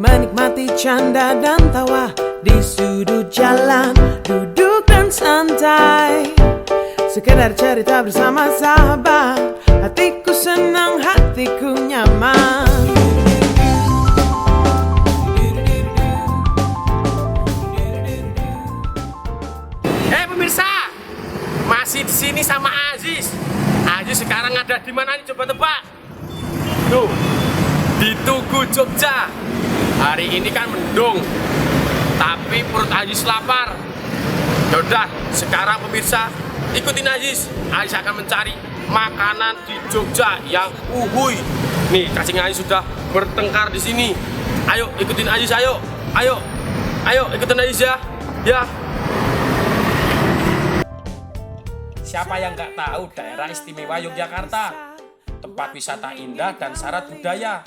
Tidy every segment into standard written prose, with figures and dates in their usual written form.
Menikmati canda dan tawa di sudut jalan, duduk dan santai, sekedar cerita bersama sahabat. Hatiku senang, hatiku nyaman. Pemirsa, masih di sini sama Aziz. Aziz sekarang ada di mana nih? Coba tebak. Tuh, di Tugu Jogja. Hari ini kan mendung, tapi perut Aziz lapar. Yaudah, sekarang pemirsa ikutin Aziz. Aziz akan mencari makanan di Jogja yang uhuy. Nih, cacing Aziz sudah bertengkar di sini. Ayo ikutin Aziz, ayo ikutin Aziz ya. Ya. Siapa yang nggak tahu daerah istimewa Yogyakarta? Tempat wisata indah dan syarat budaya.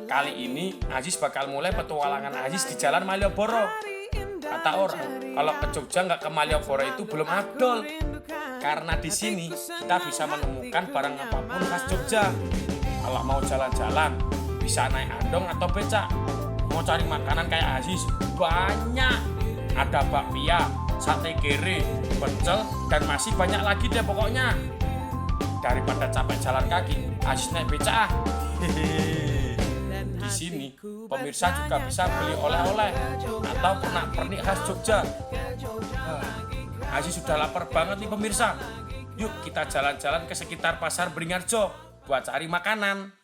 Kali ini Aziz bakal mulai petualangan Aziz di Jalan Malioboro. Kata orang, kalau ke Jogja nggak ke Malioboro itu belum afdol. Karena di sini kita bisa menemukan barang apapun khas Jogja. Kalau mau jalan-jalan, bisa naik andong atau becak. Mau cari makanan kayak Aziz, banyak. Ada bakpia, sate kere, pecel, dan masih banyak lagi deh pokoknya. Daripada capek jalan kaki, Aziz naik becak. Di sini, pemirsa juga bisa beli oleh-oleh atau pernak-pernik khas Jogja. Aziz sudah lapar banget nih pemirsa. Yuk kita jalan-jalan ke sekitar Pasar Beringharjo buat cari makanan.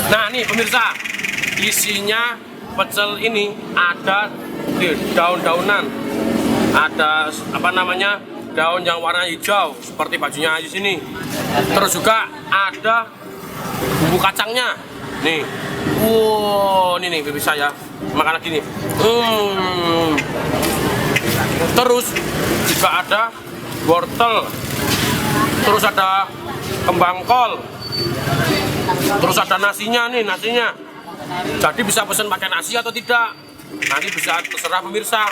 Nah nih pemirsa, isinya pecel ini ada daun-daunan, ada apa namanya, daun yang warna hijau seperti bajunya Aziz ini. Terus juga ada bumbu kacangnya. Nih, wow, ini nih pemirsa ya, makan lagi nih. Terus juga ada wortel, terus ada kembang kol. Terus ada nasinya nih, nasinya. Jadi bisa pesan pakai nasi atau tidak. Nanti bisa terserah pemirsa.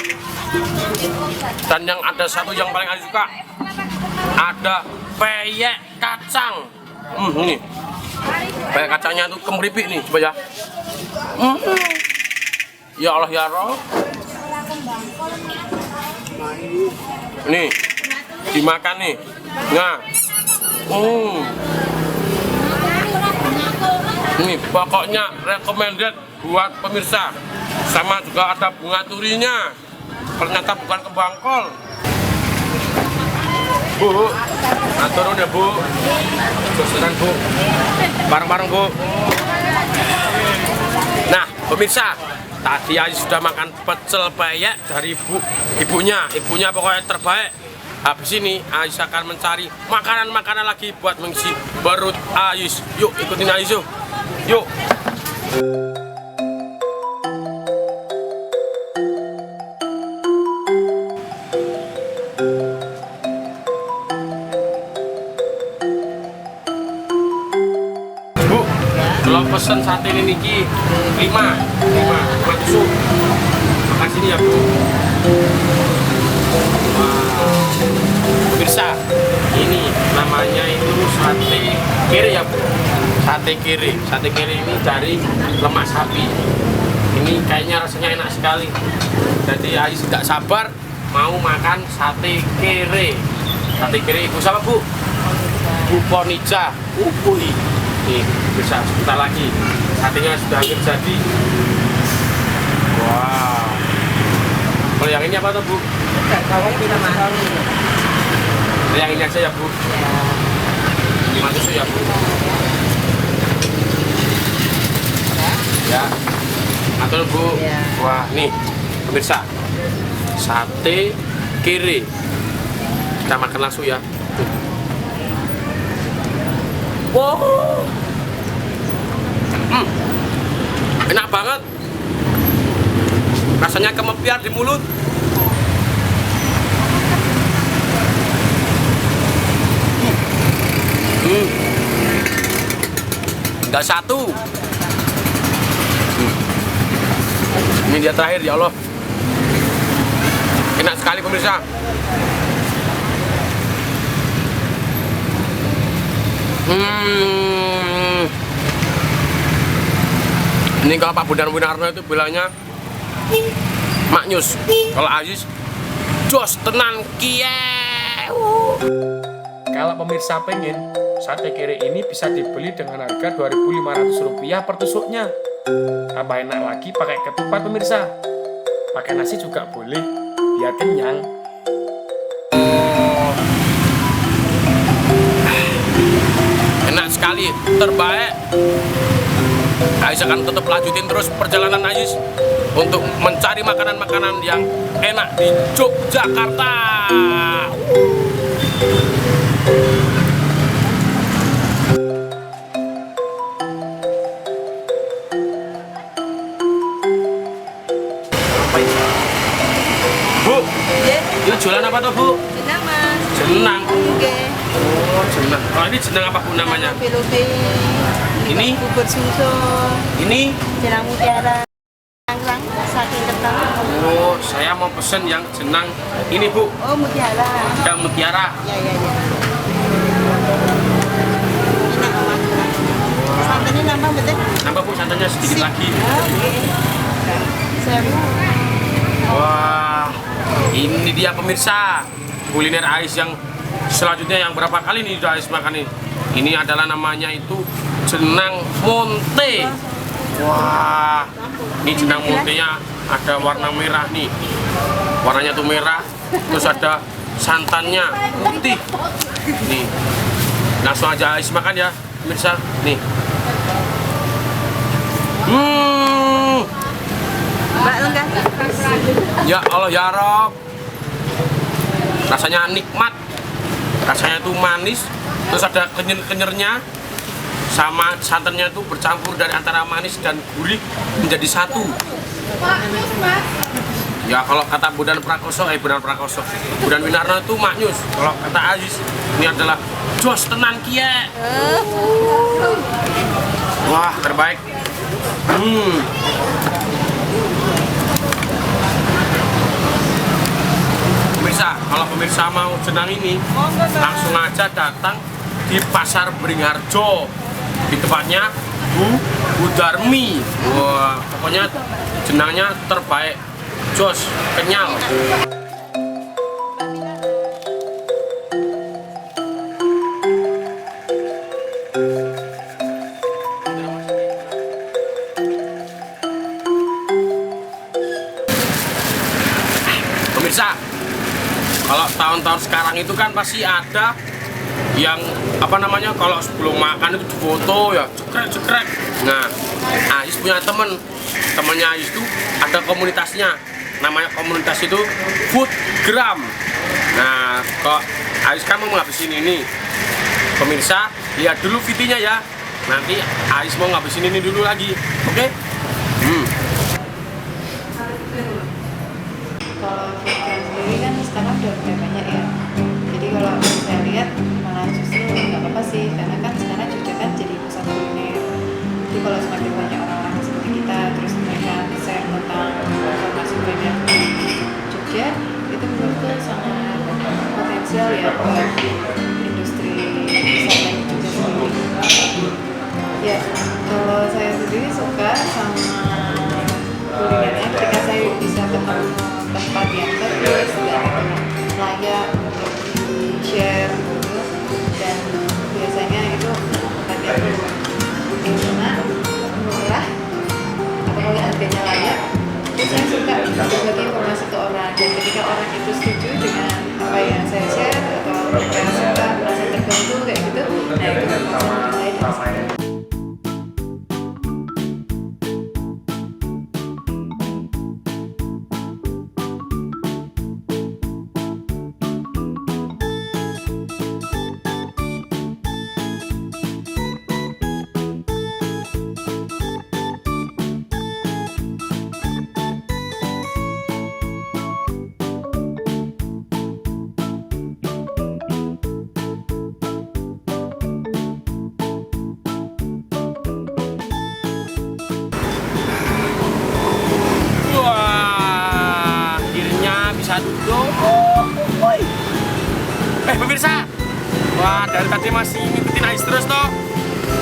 Dan yang ada satu yang paling Aziz suka, ada peyek kacang. Ini peyek kacangnya tuh kemeripik nih, coba ya. Ya Allah ya Roh. Nih, dimakan nih. Nah. Ini pokoknya recommended buat pemirsa. Sama juga ada bunga turinya. Ternyata bukan kembang kol. Bu, turun ya Bu. Susunan Bu. Bareng-bareng Bu. Nah pemirsa, tadi Aziz sudah makan pecel peyek dari ibunya. Ibunya pokoknya terbaik. Habis ini Aziz akan mencari makanan-makanan lagi buat mengisi perut Aziz. Yuk ikutin Aziz yuk. Yuk. Bu, kalau pesen sate ini niki 5 tusuk. Makasih nih ya Bu. Pemirsa, ini namanya itu sate kere ya Bu. Sate kere ini dari lemak sapi. Ini kayaknya rasanya enak sekali. Jadi Aziz tidak sabar mau makan sate kere. Sate kere ibu siapa Bu? Bu Ponija. Nih, bisa sebentar lagi. Satenya sudah hampir jadi. Wow. Kalau yang ini apa tuh, Bu? Bawang kita makan. Yang ini aja ya, Bu. Ya. 5 tusuk ya, Bu. Ya. Atur, Bu. Ya. Wah, nih pemirsa. Sate kere. Kita makan langsung ya. Tuh. Wow. Enak banget. Rasanya kemepiar di mulut. Enggak satu. Ini dia terakhir, ya Allah. Enak sekali pemirsa. Ini kalau Pak Bondan Winarno itu bilangnya maknyus. Kalau Aziz, jos tenan kie. Kalau pemirsa pengen, sate kere ini bisa dibeli dengan harga Rp2.500 per tusuknya. Tambah enak lagi pakai ketupat pemirsa. Pakai nasi juga boleh, biar kenyang. Enak sekali, terbaik. Ais akan tetap lanjutin terus perjalanan Ais untuk mencari makanan-makanan yang enak di Yogyakarta. Bu, ini jualan apa tuh, Bu? Jenang Mas. Jenang. Oke. Oh, jenang. Oh, ini jenang apa, Bu, namanya? Pilote. Ini? Bubur susu. Ini? Jenang mutiara. Rang saking kental. Oh, saya mau pesen yang jenang ini, Bu. Oh, mutiara. Yang mutiara. Ya. Santannya nambah betul? Nambah, Bu, santannya sedikit lagi. Oke. Seru. Wah, ini dia pemirsa kuliner Ais yang selanjutnya yang berapa kali nih udah Ais makan nih. Ini adalah namanya itu jenang monte. Wah, ini jenang montenya ada warna merah nih. Warnanya tuh merah, terus ada santannya putih. Nih, langsung aja Ais makan ya, pemirsa. Nih. Mbak lengkap. Ya Allah ya Rob, rasanya nikmat, rasanya itu manis, terus ada kenyer-kenyernya, sama santannya itu bercampur dari antara manis dan gurih menjadi satu. Ya kalau kata Bondan Winarno itu maknyus. Kalau kata Aziz ini adalah jos tenan kie. Wah, terbaik. Pemirsa, kalau pemirsa mau jenang ini langsung aja datang di Pasar Beringharjo, di tempatnya Bu Darmi. Wah, pokoknya jenangnya terbaik, jos, kenyal. Pemirsa, kalau tahun-tahun sekarang itu kan pasti ada yang apa namanya, kalau sebelum makan itu difoto ya cekrek. Nah, Ais punya temennya Ais itu ada komunitasnya, namanya komunitas itu Foodgram. Nah, kok Ais kan mau ngabisin ini, pemirsa lihat dulu videonya ya. Nanti Ais mau ngabisin ini dulu lagi, oke? Kalau Foodgram sendiri kan sekarang udah mulai banyak ya. Jadi kalau saya lihat malah justru nggak apa-apa sih, karena kan sekarang Jogja kan jadi pusat kuliner. Jadi kalau semakin banyak orang-orang seperti kita, terus mereka share tentang informasi kuliner di Jogja, itu menurutku sangat potensial ya buat industri wisata di Jogja sendiri. Ya, kalau saya sendiri suka sama kulinernya ketika saya bisa ketemu tempat yang bagus dan layak untuk di share gitu, dan biasanya itu tempatnya tuh saya share atau mereka suka merasa terbantu kayak gitu, nah itu bisa dimulai dari sana. Wah, akhirnya bisa duduk. Pemirsa, wah dari tadi masih ngikutin Ais terus toh.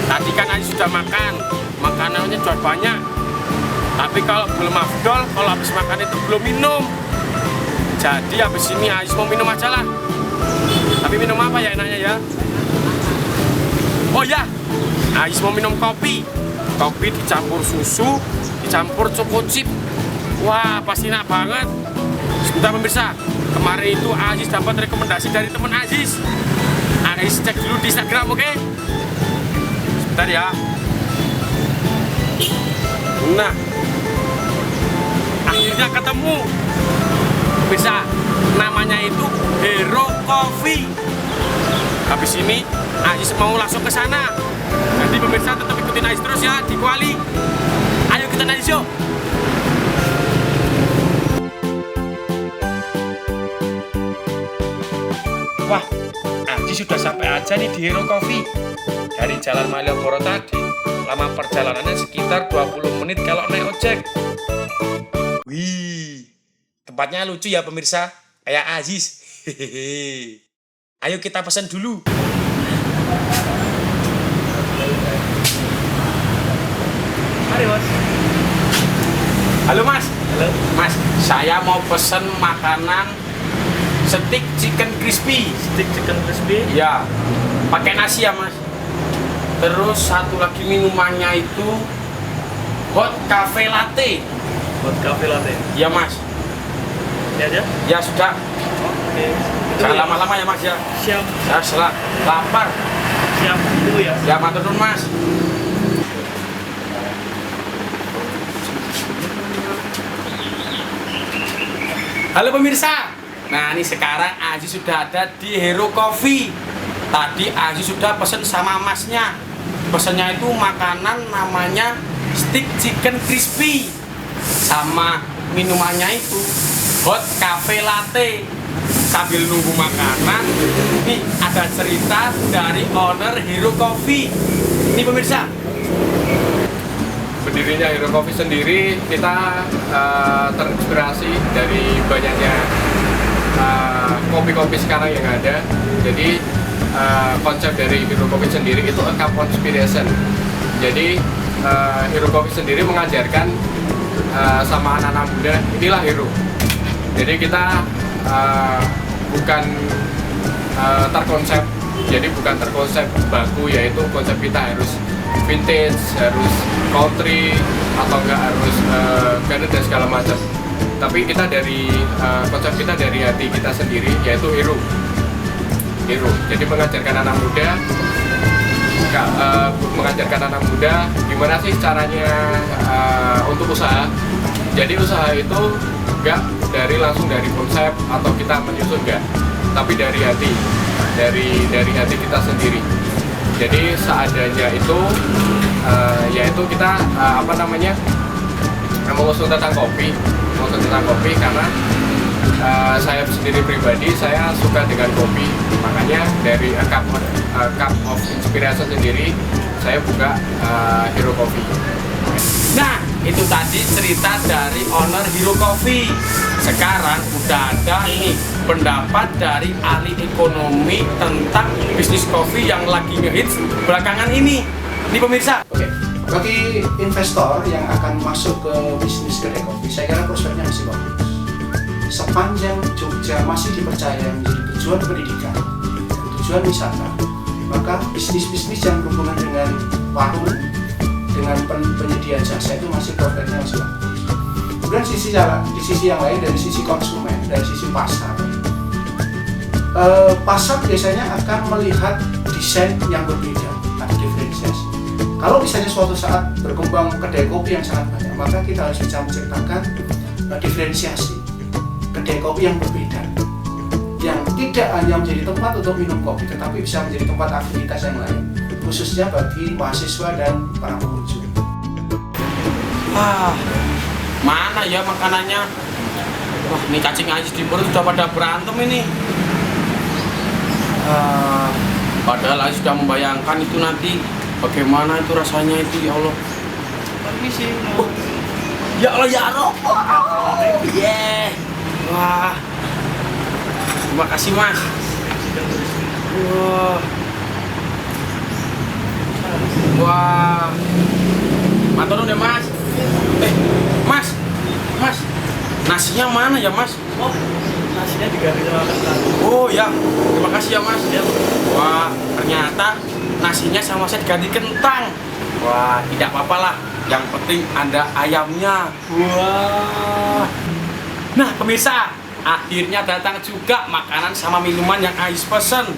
Tadi kan Ais sudah makan, makanannya juga banyak. Tapi kalau belum afdol, kalau habis makan itu belum minum. Jadi habis ini Ais mau minum aja lah. Tapi minum apa ya enaknya ya? Oh ya, Ais mau minum kopi. Kopi dicampur susu, dicampur choco chip. Wah, pasti enak banget. Sebentar pemirsa, kemarin itu Aziz dapat rekomendasi dari teman Aziz. Aziz cek dulu di Instagram, oke? Sebentar ya. Nah, akhirnya ketemu. Pemirsa, namanya itu Hero Coffee. Habis ini Aziz mau langsung ke sana. Jadi pemirsa tetap ikutin Aziz terus ya di Kuali. Ayo kita naik yuk. Wah, Aziz sudah sampai aja nih di Hero Coffee. Dari Jalan Malioboro tadi, lama perjalanannya sekitar 20 menit kalau naik ojek. Wih, tempatnya lucu ya pemirsa, kayak Aziz. Hehehe. Ayo kita pesan dulu. Mari mas. Halo mas. Halo. Mas, saya mau pesen makanan steak chicken crispy. Steak chicken crispy. Ya, pakai nasi ya mas. Terus satu lagi minumannya itu hot cafe latte. Hot cafe latte. Ya mas. Ini aja. Ya sudah. Oke. Jangan lama-lama ya mas ya. Siap. Saya lapar. Siap. Dulu ya. Ya matur nuwun mas. Halo pemirsa. Nah ini sekarang Aziz sudah ada di Hero Coffee. Tadi Aziz sudah pesen sama masnya. Pesennya itu makanan namanya steak chicken crispy. Sama minumannya itu hot cafe latte. Sambil nunggu makanan, nih ada cerita dari owner Hero Coffee. Ini pemirsa. Berdirinya Hero Coffee sendiri, kita terinspirasi dari banyaknya kopi-kopi sekarang yang ada. Jadi konsep dari Hero Coffee sendiri itu a cup of inspiration. Jadi Hero Coffee sendiri mengajarkan sama anak-anak muda, inilah hero. Jadi kita bukan terkonsep, jadi bukan terkonsep baku, yaitu konsep kita harus vintage, harus country, atau enggak harus gadget dan segala macam. Tapi kita dari konsep kita dari hati kita sendiri, yaitu hero. Jadi mengajarkan anak muda, gimana sih caranya untuk usaha. Jadi usaha itu enggak langsung dari konsep atau kita menyusun, enggak, tapi dari hati, dari hati kita sendiri. Jadi seadanya itu yaitu kita mengusung tentang kopi karena saya sendiri pribadi saya suka dengan kopi, makanya dari a cup of inspiration sendiri saya buka Hero Coffee. Nah, itu tadi cerita dari owner Hero Coffee. Sekarang udah ada ini pendapat dari ahli ekonomi tentang bisnis kopi yang lagi ngehits belakangan ini. Ini pemirsa. Oke, bagi investor yang akan masuk ke bisnis kedai kopi, saya kira prospeknya masih bagus. Sepanjang Jogja masih dipercaya menjadi tujuan pendidikan dan tujuan wisata, maka bisnis-bisnis yang berhubungan dengan warung, dengan penyedia jasa itu masih prospeknya masih bagus. Kemudian di sisi yang lain, dari sisi konsumen, dari sisi pasar, pasar biasanya akan melihat desain yang berbeda, ada diferensiasi. Kalau misalnya suatu saat berkembang kedai kopi yang sangat banyak, maka kita harus bisa menciptakan diferensiasi kedai kopi yang berbeda, yang tidak hanya menjadi tempat untuk minum kopi, tetapi bisa menjadi tempat aktivitas yang lain, khususnya bagi mahasiswa dan para pengunjung. Mana ya makanannya? Wah, ini cacing Ajis di perut sudah pada berantem ini. Padahal Ajis sudah membayangkan itu nanti bagaimana itu rasanya itu, ya Allah. Permisi. Ya Allah, ya Allah. Yeah. Wah. Terima kasih, Mas. Wah. Matur nuwun ya, Mas. Mas. Nasinya mana ya, Mas? Oh, nasinya diganti sama kentang. Oh ya, terima kasih ya, Mas. Wah, ternyata nasinya sama saya diganti kentang. Wah, tidak apa-apa lah. Yang penting ada ayamnya. Wah. Nah, pemirsa, akhirnya datang juga makanan sama minuman yang Ais pesen.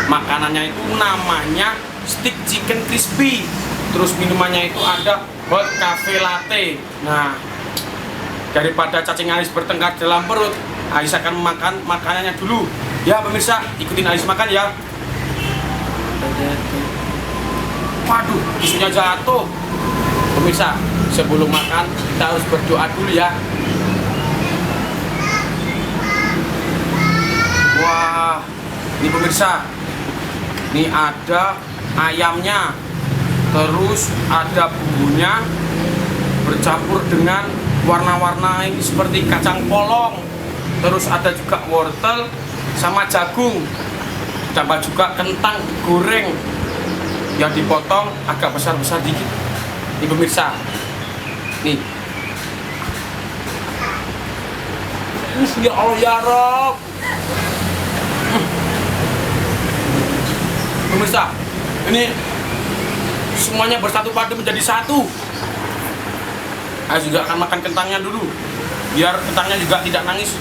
Makanannya itu namanya stick chicken crispy. Terus minumannya itu ada hot cafe latte. Nah, daripada cacing Ais bertengkar dalam perut, Ais akan makan makanannya dulu. Ya pemirsa, ikutin Ais makan ya. Waduh, isunya jatuh. Pemirsa, sebelum makan kita harus berdoa dulu ya. Wah, ini pemirsa, ini ada ayamnya, terus ada bumbunya bercampur dengan warna-warna ini seperti kacang polong, terus ada juga wortel sama jagung, tambah juga kentang goreng yang dipotong agak besar-besar dikit. Ini pemirsa, nih. Ya Allah ya Rob. Pemirsa, ini semuanya bersatu padu menjadi satu. Saya juga akan makan kentangnya dulu, biar kentangnya juga tidak nangis.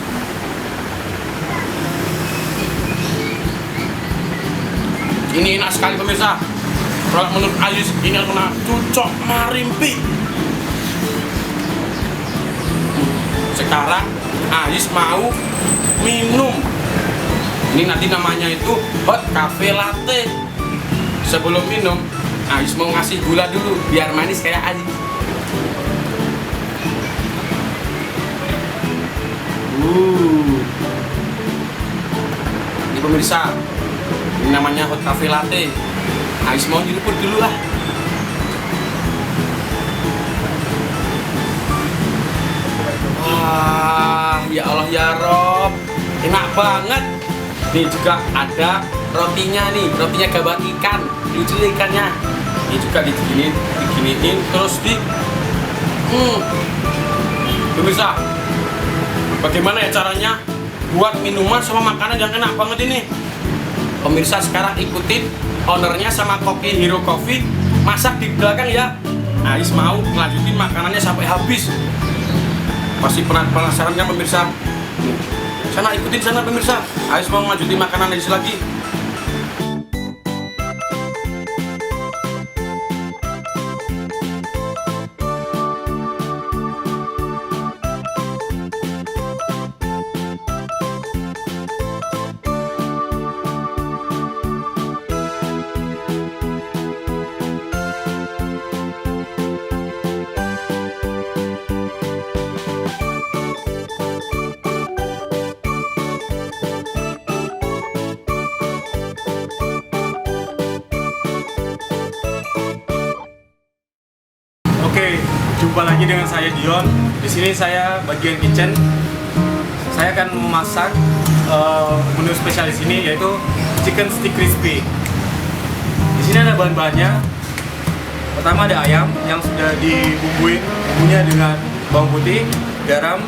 Ini enak sekali pemirsa. Kalau menurut Ais ini adalah cucok marimpi. Sekarang Ais mau minum. Ini nanti namanya itu hot cafe latte. Sebelum minum, Ais mau ngasih gula dulu biar manis kayak Ais. Ini pemirsa, ini namanya hot cafe latte. Ais mau nyeruput dulu lah. Wah, ya Allah ya Rob, enak banget. Ini juga ada rotinya nih, rotinya gabak ikan, lucu ikannya. Ini juga diginiin terus pemirsa, bagaimana ya caranya buat minuman sama makanan yang enak banget ini? Pemirsa sekarang ikutin ownernya sama Kopi Hero Coffee masak di belakang ya. Ais mau ngelanjutin makanannya sampai habis. Pasti penasaran kan pemirsa? Sana ikutin sana pemirsa. Ais mau ngelanjutin makanan Ais lagi. Oke, jumpa lagi dengan saya Dion. Di sini saya bagian kitchen. Saya akan memasak menu spesialis ini yaitu chicken stick crispy. Di sini ada bahan-bahannya. Pertama ada ayam yang sudah dibumbuin, bumbunya dengan bawang putih, garam,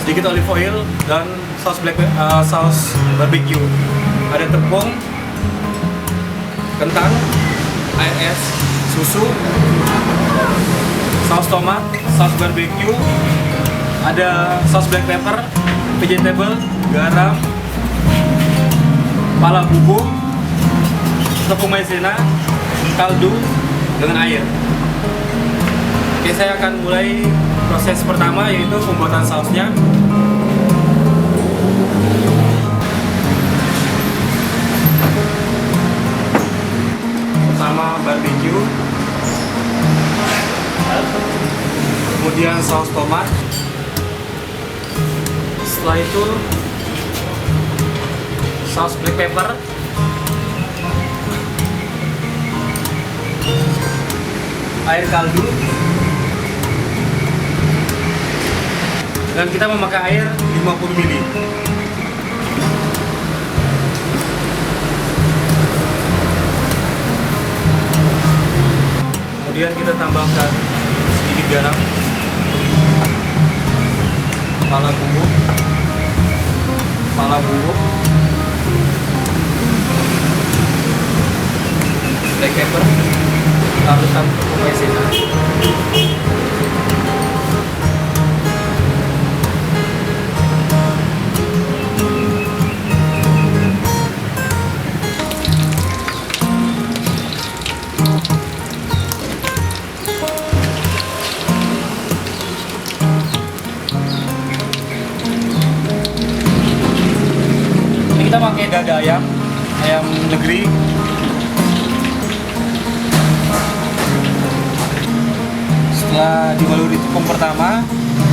sedikit olive oil dan saus barbecue. Ada tepung, kentang, air es, susu, saus tomat, saus barbecue, ada saus black pepper, vegetable, garam, pala bubuk, tepung maizena, kaldu dengan air. Oke, saya akan mulai proses pertama, yaitu pembuatan sausnya. Pertama barbecue, kemudian saus tomat, setelah itu saus black pepper, air kaldu, dan kita memakai air 50 ml. Kemudian kita tambahkan sedikit garam, pala bubuk, black pepper, larutan tepung maizena. Kita pakai dada ayam negeri. Setelah dibaluri tepung pertama,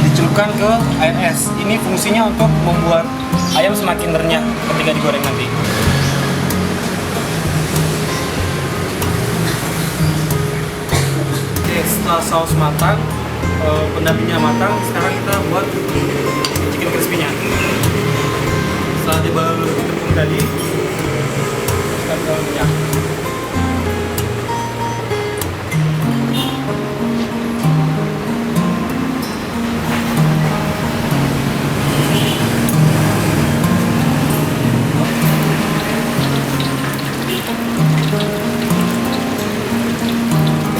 dicelupkan ke air es. Ini fungsinya untuk membuat ayam semakin renyah ketika digoreng nanti. Oke, setelah saus matang, pendampingnya matang, sekarang kita buat chicken crispy-nya. Setelah dibaluri tepung tadi, kita ke minyak.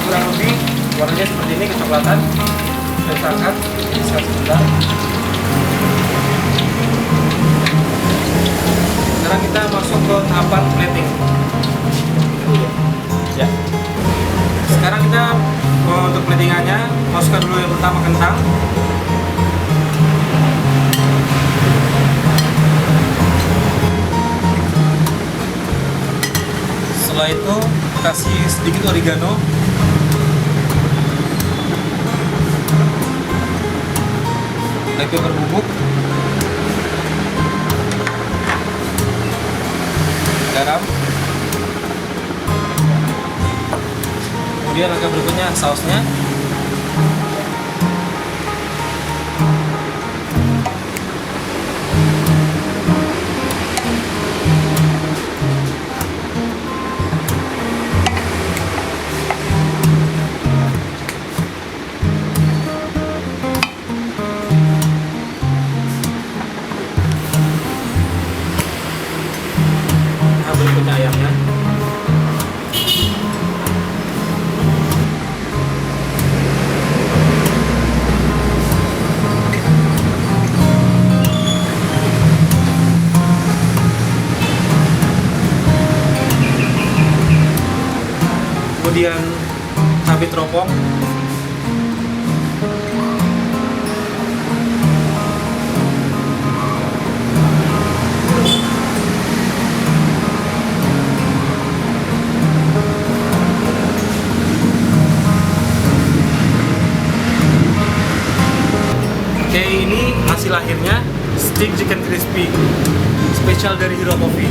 Kurang lebih warnanya seperti ini, kecoklatan. Kita angkat, bisa sebentar. Sekarang kita masuk ke tahapan plating. Ya. Sekarang kita untuk platingannya masukkan dulu yang pertama kentang. Setelah itu kasih sedikit oregano. Black pepper bubuk. Garam. Kemudian langkah berikutnya sausnya. Berikutnya ayamnya. Kemudian cabai teropong. Oke, ini hasil akhirnya steak chicken crispy spesial dari Hero Coffee.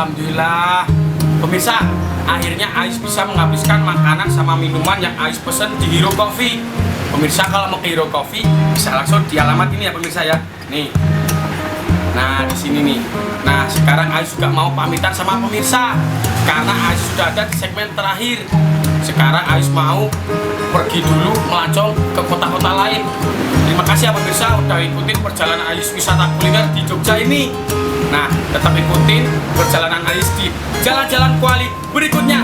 Alhamdulillah, pemirsa, akhirnya Ais bisa menghabiskan makanan sama minuman yang Ais pesen di Hero Coffee. Pemirsa kalau mau ke Hero Coffee bisa langsung di alamat ini ya pemirsa ya. Nih. Nah, di sini nih. Nah, sekarang Ais juga mau pamitan sama pemirsa karena Ais sudah ada di segmen terakhir. Sekarang Ais mau pergi dulu melancong ke kota-kota lain. Terima kasih ya pemirsa udah ikutin perjalanan Ais wisata kuliner di Jogja ini. Nah, tetap ikutin perjalanan Ais di jalan-jalan kuali berikutnya.